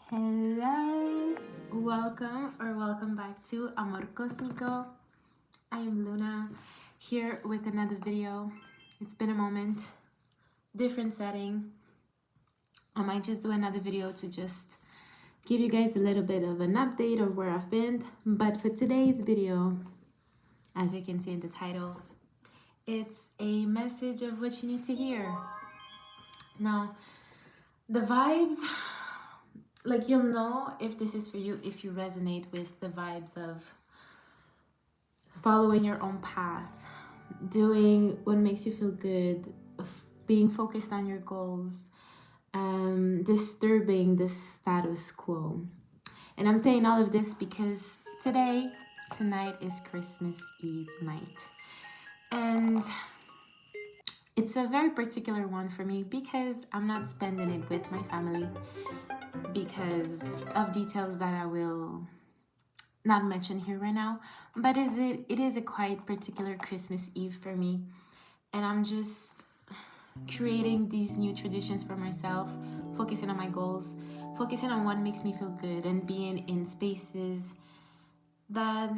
Hello, welcome back to Amor Cósmico. I am Luna here with another video. It's been a moment, different setting. I might just do another video to just give you guys a little bit of an update of where I've been. But for today's video, as you can see in the title, it's a message of what you need to hear. Now, the vibes, like, you'll know if this is for you if you resonate with the vibes of following your own path, doing what makes you feel good, being focused on your goals, disturbing the status quo. And I'm saying all of this because tonight is Christmas Eve night. And it's a very particular one for me because I'm not spending it with my family because of details that I will not mention here right now. But it is a quite particular Christmas Eve for me. And I'm just creating these new traditions for myself, focusing on my goals, focusing on what makes me feel good, and being in spaces that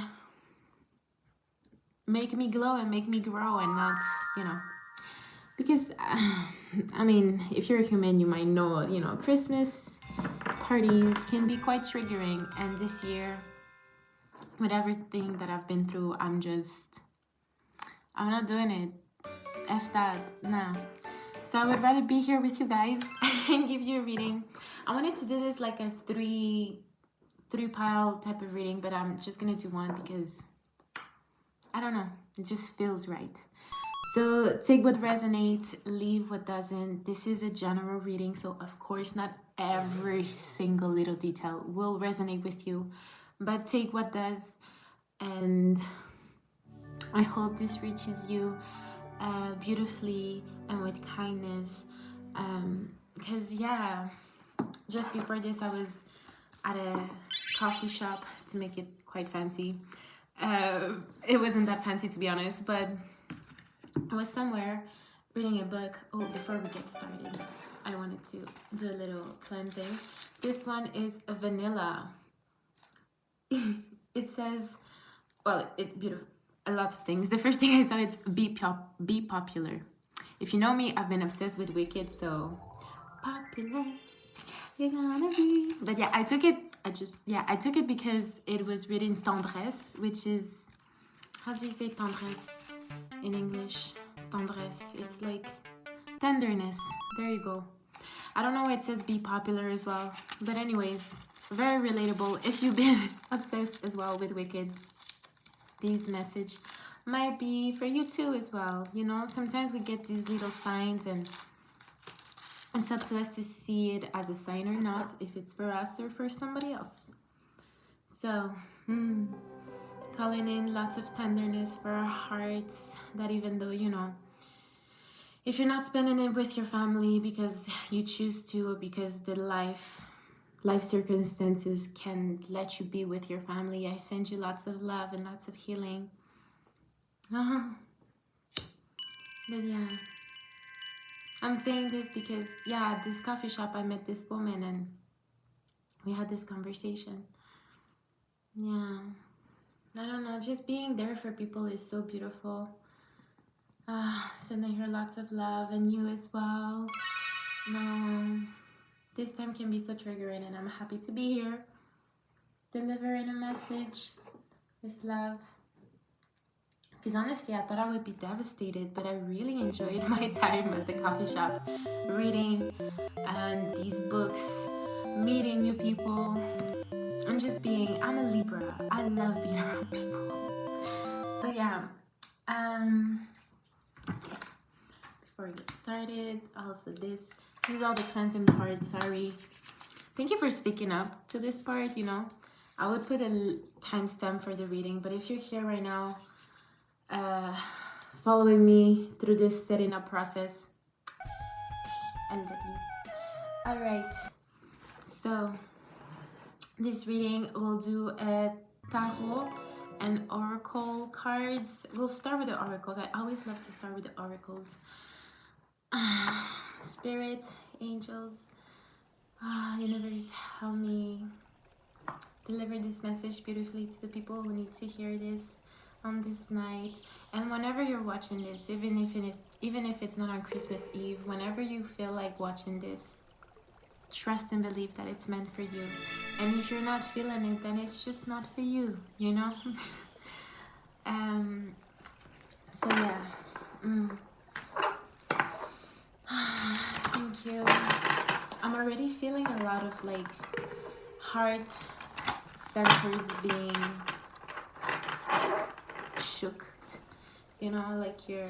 make me glow and make me grow, and not, because I mean, if you're a human, you might know, Christmas parties can be quite triggering. And this year, with everything that I've been through, I'm not doing it. F that, nah. So I would rather be here with you guys and give you a reading. I wanted to do this like a three pile type of reading, but I'm just gonna do one because I don't know, it just feels right. So take what resonates, leave what doesn't. This is a general reading, so of course not every single little detail will resonate with you, but take what does. And I hope this reaches you beautifully and with kindness, because just before this I was at a coffee shop to make it quite fancy. It wasn't that fancy, to be honest, but I was somewhere reading a book. Oh, before we get started, I wanted to do a little cleansing. This one is a vanilla. It says, well, it's beautiful, a lot of things. The first thing I saw, it's be popular. If you know me, I've been obsessed with Wicked, so popular you're gonna be. But yeah, I took it because it was written tendresse, which is, how do you say tendresse in English? Tendresse, it's like tenderness. There you go. I don't know why it says be popular as well, but anyways, very relatable. If you've been obsessed as well with Wicked, this message might be for you too as well. Sometimes we get these little signs, and it's up to us to see it as a sign or not, if it's for us or for somebody else. So calling in lots of tenderness for our hearts, that even though, if you're not spending it with your family because you choose to, or because the life circumstances can let you be with your family, I send you lots of love and lots of healing. But yeah, I'm saying this because, this coffee shop, I met this woman and we had this conversation. Yeah, I don't know, just being there for people is so beautiful. Sending her lots of love, and you as well. This time can be so triggering, and I'm happy to be here, delivering a message with love. Because honestly, I thought I would be devastated, but I really enjoyed my time at the coffee shop, reading and these books, meeting new people, and just being, I'm a Libra. I love being around people. So yeah, before we get started, also this is all the cleansing part. Sorry. Thank you for sticking up to this part. I would put a timestamp for the reading, but if you're here right now, following me through this setting up process, I love you. All right, so this reading will do a tarot and oracle cards. We'll start with the oracles. I always love to start with the oracles. Spirit, angels, universe, help me deliver this message beautifully to the people who need to hear this on this night. And whenever you're watching this, even if it's not on Christmas Eve, whenever you feel like watching this, trust and believe that it's meant for you. And if you're not feeling it, then it's just not for you, you know. So yeah. Thank you. I'm already feeling a lot of like heart centered being shook, you know, like your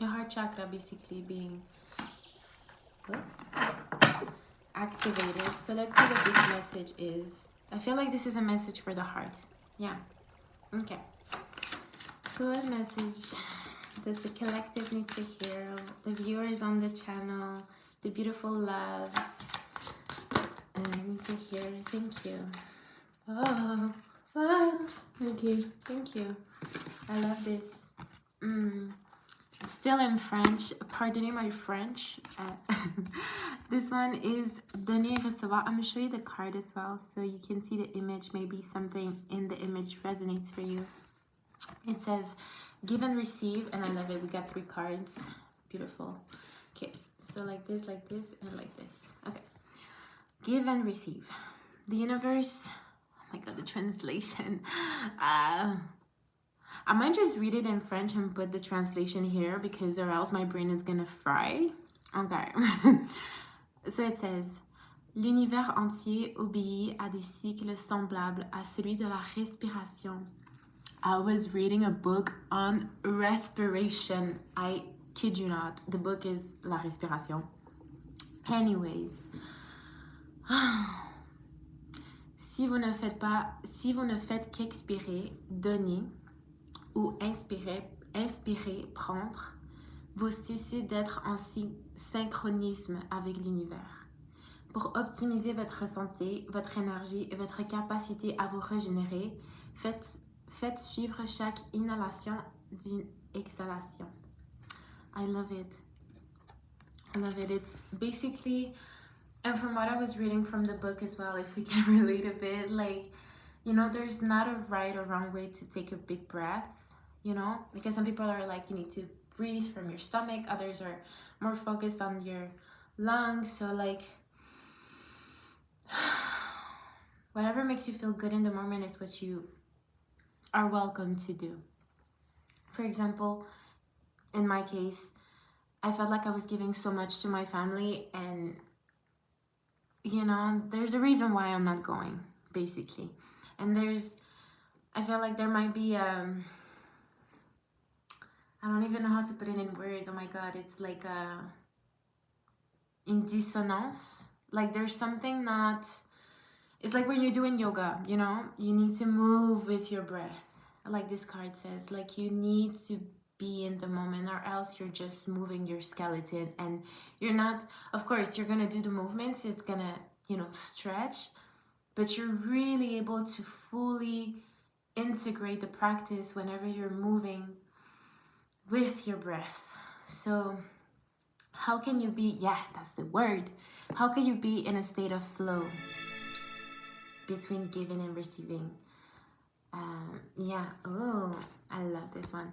heart chakra basically being activated. So let's see what this message is. I feel like this is a message for the heart. Yeah. Okay. So what message does the collective need to hear? The viewers on the channel, the beautiful loves, need to hear. Thank you. Thank you. I love this. Still in French. Pardonnez my French. This one is donner recevoir. I'm gonna show you the card as well, so you can see the image. Maybe something in the image resonates for you. It says give and receive, and I love it. We got 3 cards. Beautiful. Okay, so like this, and like this. Okay. Give and receive. The universe. Oh my god, the translation. I might just read it in French and put the translation here, because or else my brain is gonna fry. Okay. So it says, l'univers entier obéit à des cycles semblables à celui de la respiration. I was reading a book on respiration. I kid you not. The book is La Respiration. Anyways. Si vous ne faites qu'expirer, donner ou inspirer, prendre, vous cessez d'être en synchronisme avec l'univers. Pour optimiser votre santé, votre énergie et votre capacité à vous régénérer, faites suivre chaque inhalation d'une exhalation. I love it. I love it. It's basically, and from what I was reading from the book as well, if we can relate a bit, like, you know, there's not a right or wrong way to take a big breath, you know, because some people are like, you need to breathe from your stomach. Others are more focused on your lungs. So like, whatever makes you feel good in the moment is what you are welcome to do. For example, in my case, I felt like I was giving so much to my family, and you know, there's a reason why I'm not going, basically. And I feel like there might be I don't even know how to put it in words. Oh my god, it's like in dissonance. Like there's something not, it's like when you're doing yoga, you know, you need to move with your breath. Like this card says, like you need to be in the moment, or else you're just moving your skeleton, and you're not, of course you're gonna do the movements, it's gonna, you know, stretch, but you're really able to fully integrate the practice whenever you're moving with your breath. So how can you be, yeah, that's the word, how can you be in a state of flow between giving and receiving? Yeah, oh, I love this one.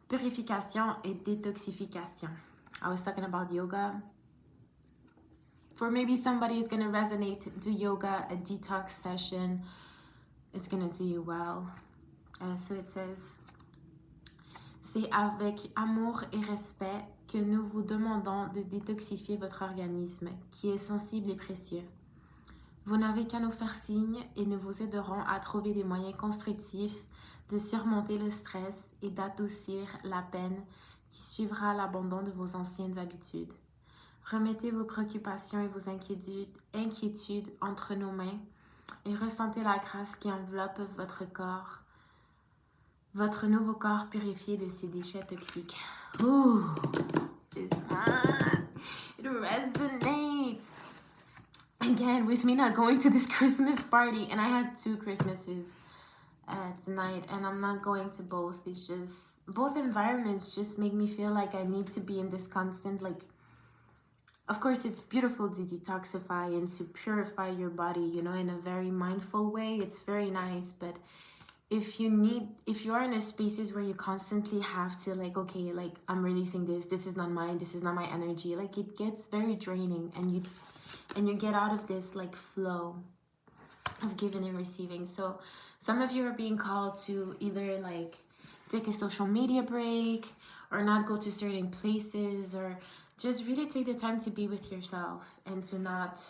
Purification et détoxification. I was talking about yoga. For maybe somebody is going to resonate, do yoga, a detox session. It's going to do you well. So it says, c'est avec amour et respect que nous vous demandons de détoxifier votre organisme, qui est sensible et précieux. Vous n'avez qu'à nous faire signe et nous vous aiderons à trouver des moyens constructifs de surmonter le stress et d'adoucir la peine qui suivra l'abandon de vos anciennes habitudes. Remettez vos préoccupations et vos inquiétudes entre nos mains et ressentez la grâce qui enveloppe votre corps, votre nouveau corps purifié de ses déchets toxiques. Ooh, this one, it resonates. Again, with me not going to this Christmas party, and I had 2 Christmases tonight, and I'm not going to both. It's just, both environments just make me feel like I need to be in this constant, like, Of course, it's beautiful to detoxify and to purify your body, you know, in a very mindful way. It's very nice. But if you are in a spaces where you constantly have to like, okay, like I'm releasing this is not mine, this is not my energy, like it gets very draining, and you get out of this like flow of giving and receiving. So some of you are being called to either like take a social media break, or not go to certain places, or just really take the time to be with yourself and to not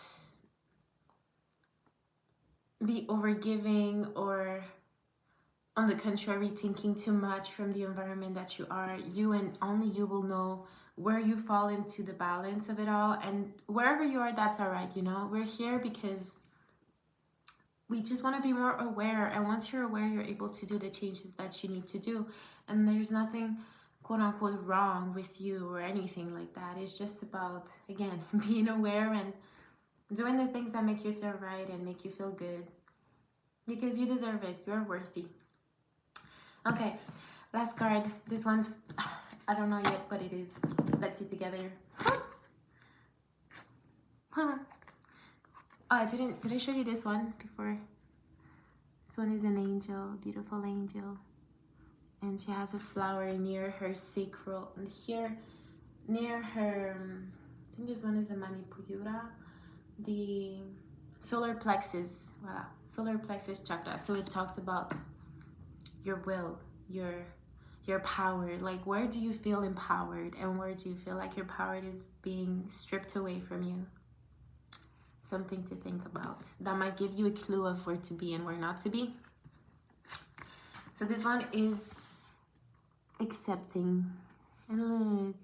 be overgiving, or on the contrary, thinking too much from the environment that you are. You and only you will know where you fall into the balance of it all. And wherever you are, that's all right, you know. We're here because we just want to be more aware. And once you're aware, you're able to do the changes that you need to do. And there's nothing quote unquote wrong with you or anything like that. It's just about, again, being aware and doing the things that make you feel right and make you feel good, because you deserve it. You're worthy. Okay, last card. This one, I don't know yet what it is. Let's see together. Oh, did I show you this one before? This one is an angel, beautiful angel. And she has a flower near her sacral, here, near her, I think this one is the Manipura, the solar plexus, voila, solar plexus chakra. So it talks about your will, your power. Like, where do you feel empowered, and where do you feel like your power is being stripped away from you? Something to think about. That might give you a clue of where to be and where not to be. So this one is accepting. And look,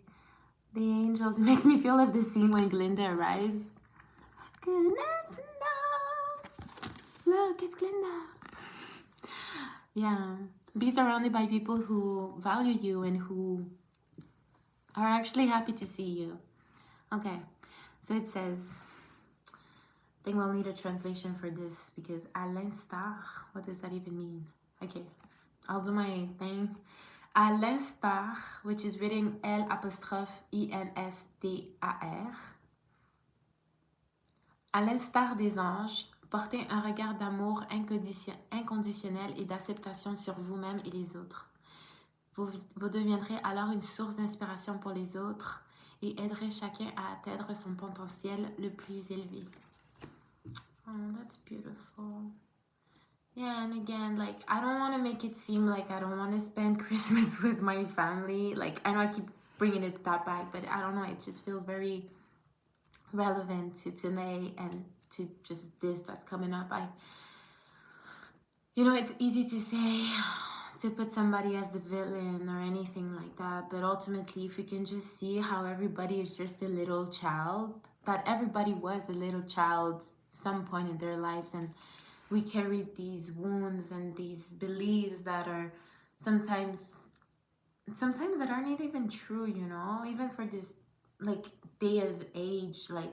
the angels. It makes me feel like the scene when Glinda arrives. Goodness knows. Look, it's Glinda. Yeah. Be surrounded by people who value you and who are actually happy to see you. Okay. So it says, I think we'll need a translation for this, because à l'instar, what does that even mean? Okay. I'll do my thing. À l'instar, which is written L''INSTAR. À l'instar des anges, portez un regard d'amour inconditionnel et d'acceptation sur vous-même et les autres. Vous deviendrez alors une source d'inspiration pour les autres et aiderez chacun à atteindre son potentiel le plus élevé. Oh, that's beautiful. Yeah, and again, like, I don't want to make it seem like I don't want to spend Christmas with my family. Like, I know I keep bringing it that back, but I don't know, it just feels very relevant to today and to just this that's coming up. You know, it's easy to say, to put somebody as the villain or anything like that, but ultimately, if we can just see how everybody is just a little child, that everybody was a little child some point in their lives, and we carry these wounds and these beliefs that are sometimes that aren't even true, you know, even for this like day of age, like,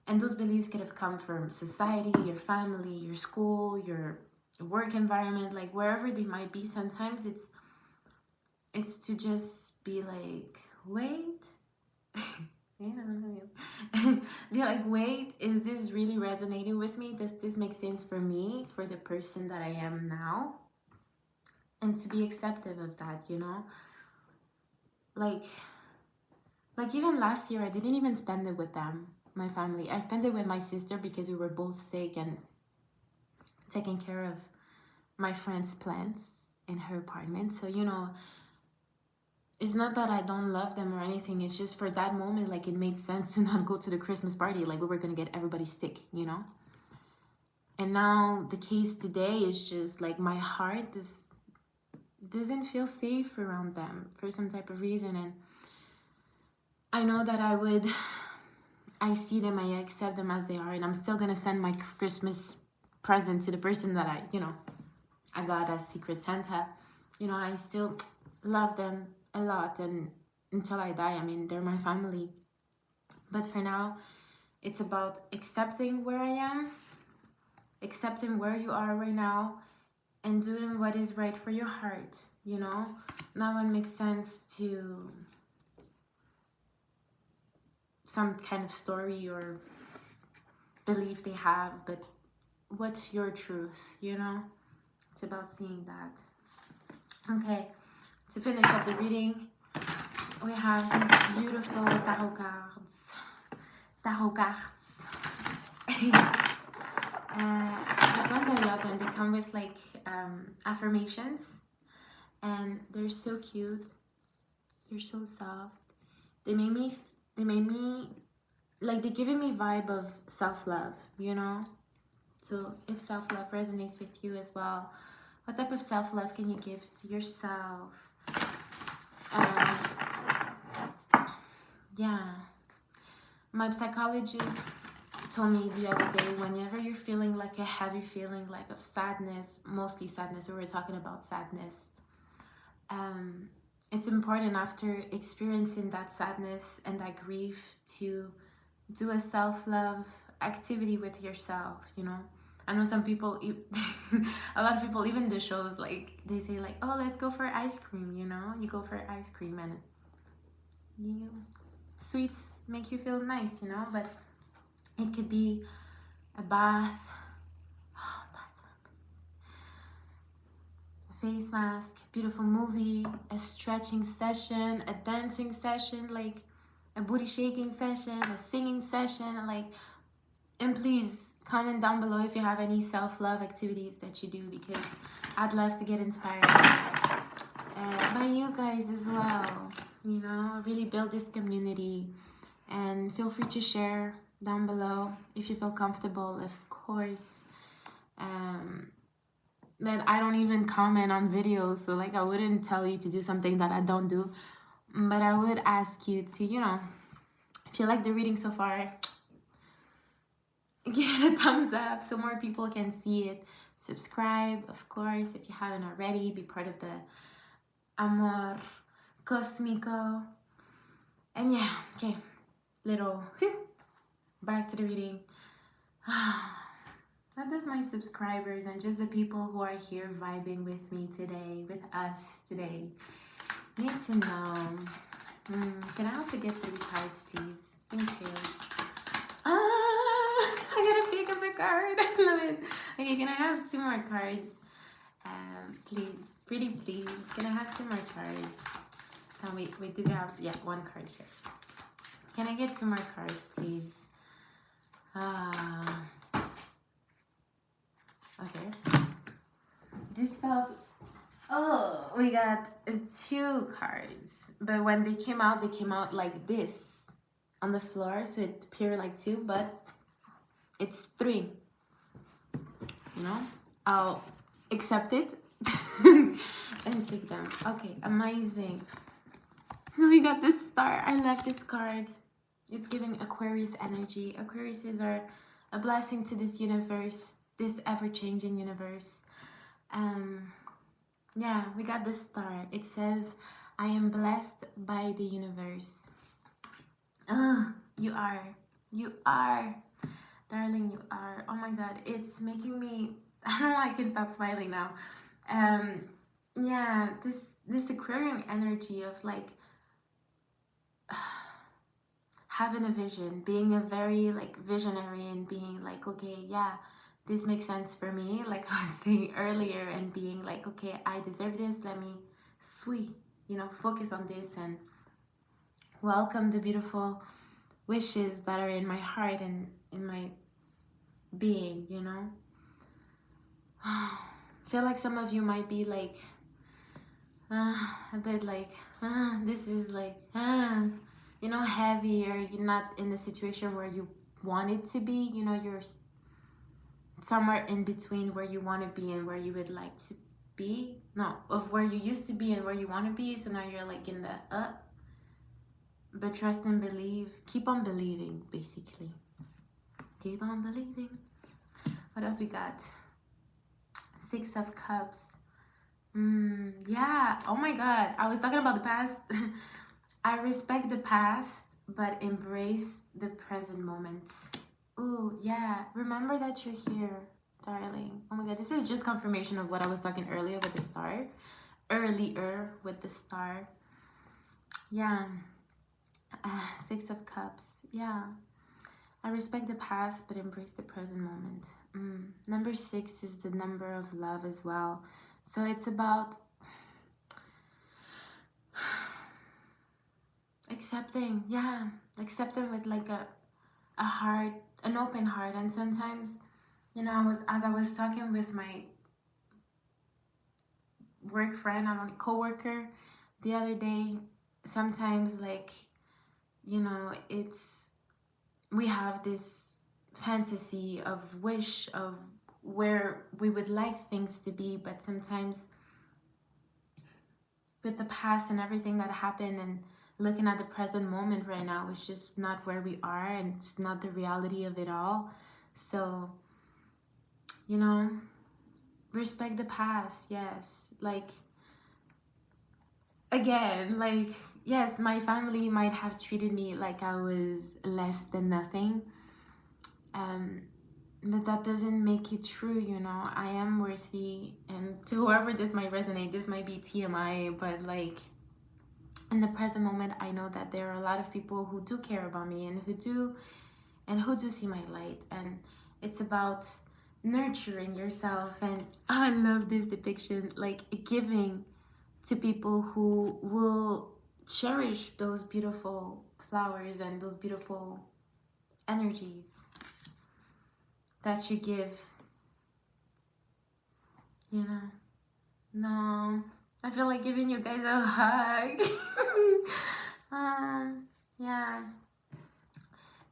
and those beliefs could have come from society, your family, your school, your work environment, like wherever they might be. Sometimes it's to just be like, wait. Be like, wait, is this really resonating with me? Does this make sense for me, for the person that I am now? And to be accepting of that, you know, like even last year, I didn't even spend it with them, my family. I spent it with my sister because we were both sick and taking care of my friend's plants in her apartment. So, you know, it's not that I don't love them or anything. It's just for that moment, like, it made sense to not go to the Christmas party. Like, we were going to get everybody sick, you know? And now the case today is just like my heart doesn't feel safe around them for some type of reason. And I know that I see them, I accept them as they are. And I'm still going to send my Christmas present to the person that I got as Secret Santa. You know, I still love them a lot, and until I die, I mean, they're my family. But for now, it's about accepting where I am, accepting where you are right now, and doing what is right for your heart, you know? Now it makes sense to some kind of story or belief they have, but what's your truth, you know? It's about seeing that. Okay, to finish up the reading, we have these beautiful tarot cards. These ones, I love them. They come with like affirmations, and they're so cute. They're so soft. They made me like, they're giving me vibe of self-love, you know? So if self-love resonates with you as well, what type of self-love can you give to yourself? Yeah, my psychologist told me the other day, whenever you're feeling like a heavy feeling like of sadness, mostly sadness, we were talking about sadness, it's important after experiencing that sadness and that grief to do a self-love activity with yourself, you know? I know some people, a lot of people, even the shows, like, they say like, oh, let's go for ice cream, you know? You go for ice cream and sweets make you feel nice, you know? But it could be a bath, a face mask, beautiful movie, a stretching session, a dancing session, like a booty shaking session, a singing session, like, and please comment down below if you have any self-love activities that you do, because I'd love to get inspired by you guys as well, you know? Really build this community, and feel free to share down below if you feel comfortable, of course. That I don't even comment on videos, so like, I wouldn't tell you to do something that I don't do, but I would ask you to, you know, if you like the reading so far, give it a thumbs up so more people can see it. Subscribe, of course, if you haven't already. Be part of the Amor Cosmico. And yeah, okay, little back to the reading. What does my subscribers and just the people who are here vibing with me today, with us today, need to know? Can I also get 3 cards, please? Thank you. I gotta pick up a card. I love it. Okay, can I have 2 more cards? Please, pretty please. Can I have 2 more cards? Oh, we do have, yeah, 1 card here. Can I get 2 more cards, please? Okay. This felt, oh, we got 2 cards. But when they came out like this on the floor. So it appeared like 2, but it's 3. You know? I'll accept it and take them. Okay, amazing. We got this star. I love this card. It's giving Aquarius energy. Aquariuses are a blessing to this universe, this ever-changing universe. Yeah, we got this star. It says, I am blessed by the universe. You are. You are. Darling, you are. Oh my God, it's making me, I don't know why I can stop smiling now. Yeah, this Aquarian energy of like having a vision, being a very like visionary, and being like, okay, yeah, this makes sense for me, like I was saying earlier, and being like, okay, I deserve this, let me focus on this and welcome the beautiful wishes that are in my heart and in my being, you know. I feel like some of you might be like a bit like this is like you know, heavy, or you're not in the situation where you want it to be, you know, you're somewhere in between where you want to be and where you would like to be, no, of where you used to be and where you want to be. So now you're like in the but trust and believe, keep on believing, basically, keep on believing. What else we got? 6 of Cups. Yeah, oh my God, I was talking about the past. I respect the past, but embrace the present moment. Ooh, yeah, remember that you're here, darling. Oh my God, this is just confirmation of what I was talking earlier with the star. Yeah, Six of Cups. Yeah. I respect the past, but embrace the present moment. Number 6 is the number of love as well. So it's about accepting. Yeah. Accepting with like a heart, an open heart. And sometimes, you know, as I was talking with my work friend, I don't know, coworker the other day, sometimes like, you know, we have this fantasy of wish of where we would like things to be, but sometimes with the past and everything that happened and looking at the present moment right now, it's just not where we are, and it's not the reality of it all. So, you know, respect the past. Yes, like, again, like, yes, my family might have treated me like I was less than nothing, but that doesn't make it true. You know, I am worthy, and to whoever this might resonate, this might be TMI, but like, in the present moment, I know that there are a lot of people who do care about me and who do see my light. And it's about nurturing yourself. And I love this depiction, like giving to people who will cherish those beautiful flowers and those beautiful energies that you give, you know. No, I feel like giving you guys a hug. Yeah,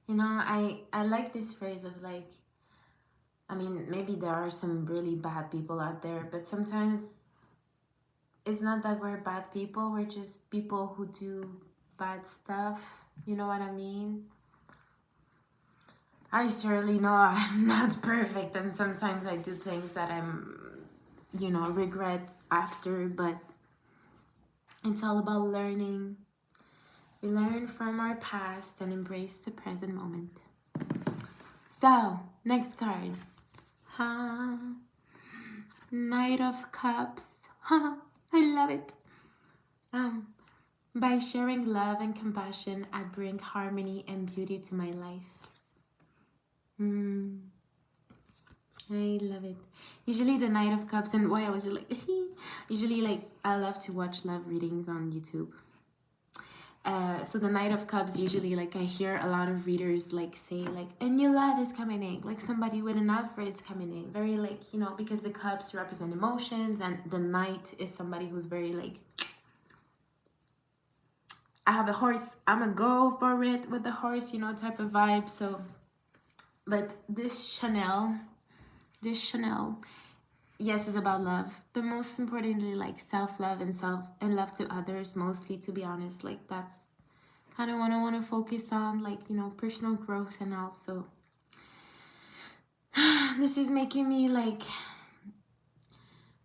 you know, I like this phrase of like, I mean, maybe there are some really bad people out there, but sometimes it's not that we're bad people, we're just people who do bad stuff. You know what I mean? I surely know I'm not perfect, and sometimes I do things that you know, regret after, but it's all about learning. We learn from our past and embrace the present moment. So, next card. Knight of Cups. I love it. By sharing love and compassion, I bring harmony and beauty to my life. I love it. Usually the Knight of Cups, and why I was like, usually like I love to watch love readings on YouTube. So the Knight of Cups, usually like I hear a lot of readers like say like a new love is coming in, like somebody with an offer is coming in, very like, you know, because the cups represent emotions, and the Knight is somebody who's very like, I have a horse, I'm gonna go for it with the horse, you know, type of vibe. So, but this Chanel, yes, is about love, but most importantly, like self-love and love to others, mostly, to be honest. Like that's kind of what I want to focus on, like, you know, personal growth. And also this is making me like,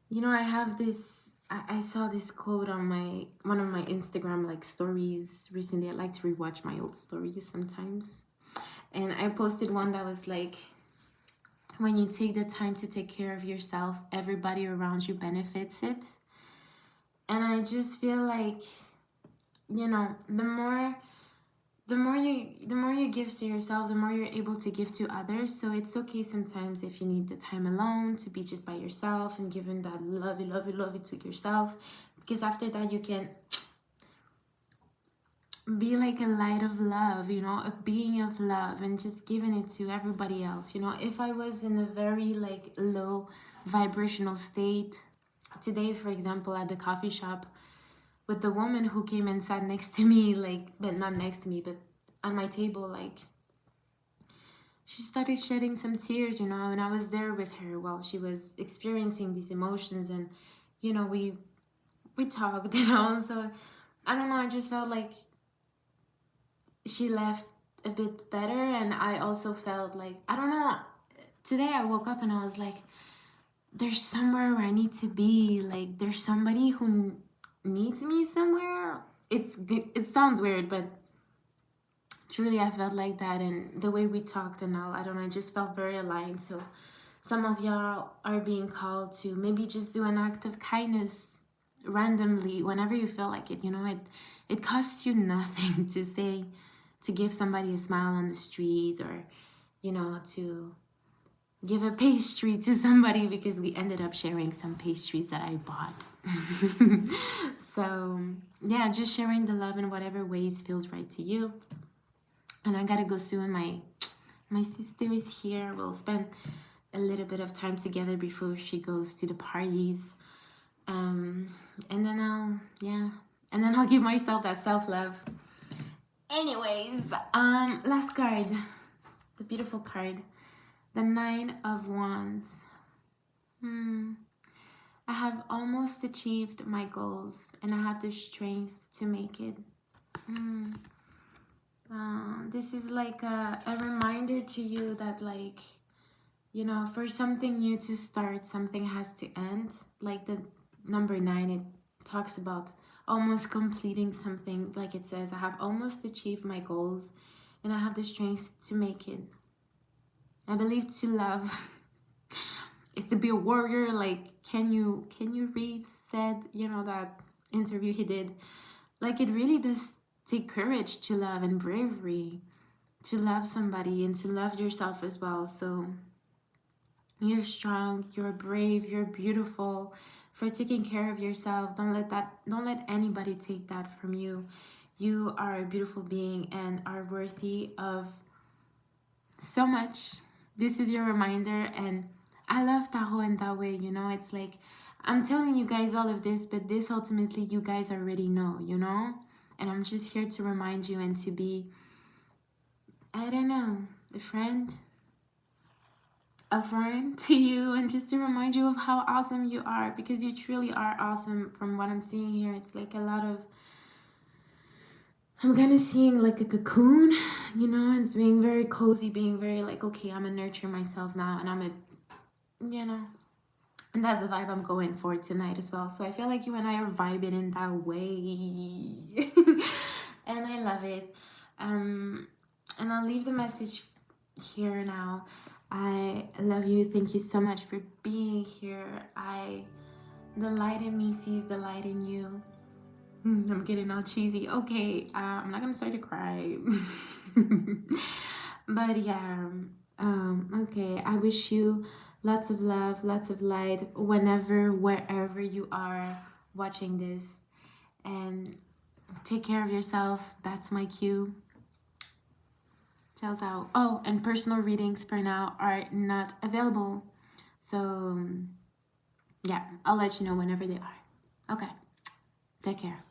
you know, I have this, I saw this quote on one of my Instagram like stories recently. I like to rewatch my old stories sometimes, and I posted one that was like, when you take the time to take care of yourself, everybody around you benefits it. And I just feel like, you know, the more you give to yourself, the more you're able to give to others. So it's okay sometimes if you need the time alone to be just by yourself and giving that lovey to yourself, because after that you can be like a light of love, you know, a being of love, and just giving it to everybody else. You know, if I was in a very like low vibrational state today, for example, at the coffee shop with the woman who came and sat next to me, like, but not next to me, but on my table, like, she started shedding some tears, you know, and I was there with her while she was experiencing these emotions. And, you know, we talked, you know. So I don't know, I just felt like she left a bit better. And I also felt like, I don't know, today I woke up and I was like, there's somewhere where I need to be. Like, there's somebody who needs me somewhere. It sounds weird, but truly I felt like that. And the way we talked and all, I don't know, I just felt very aligned. So some of y'all are being called to maybe just do an act of kindness randomly whenever you feel like it. You know, it costs you nothing to give somebody a smile on the street, or you know, to give a pastry to somebody, because we ended up sharing some pastries that I bought. So yeah, just sharing the love in whatever ways feels right to you. And I gotta go soon. My sister is here. We'll spend a little bit of time together before she goes to the parties. And then I'll give myself that self-love. Anyways, last card, the beautiful card, the 9 of Wands. I have almost achieved my goals, and I have the strength to make it. This is like a reminder to you that, like, you know, for something new to start, something has to end. Like the number 9, it talks about almost completing something. Like it says, I have almost achieved my goals, and I have the strength to make it. I believe to love is to be a warrior. Like Kenny Reeves said, you know, that interview he did. Like, it really does take courage to love, and bravery to love somebody, and to love yourself as well. So you're strong, you're brave, you're beautiful for taking care of yourself. Don't let anybody take that from you. You are a beautiful being and are worthy of so much. This is your reminder, and I love Tarot in that way, you know. It's like, I'm telling you guys all of this, but this ultimately you guys already know, you know. And I'm just here to remind you, and to be, I don't know, a friend to you, and just to remind you of how awesome you are, because you truly are awesome. From what I'm seeing here, it's like a lot of, I'm kind of seeing like a cocoon, you know, and it's being very cozy, being very like, okay, I'm gonna nurture myself now, and I'm a, you know, and that's the vibe I'm going for tonight as well. So I feel like you and I are vibing in that way. And I love it. And I'll leave the message here now. I love you. Thank you so much for being here. The light in me sees the light in you. I'm getting all cheesy. Okay, I'm not gonna start to cry. But yeah, okay, I wish you lots of love, lots of light, whenever, wherever you are watching this. And take care of yourself. That's my cue. Ciao, ciao. Oh, and personal readings for now are not available. So yeah, I'll let you know whenever they are. Okay, take care.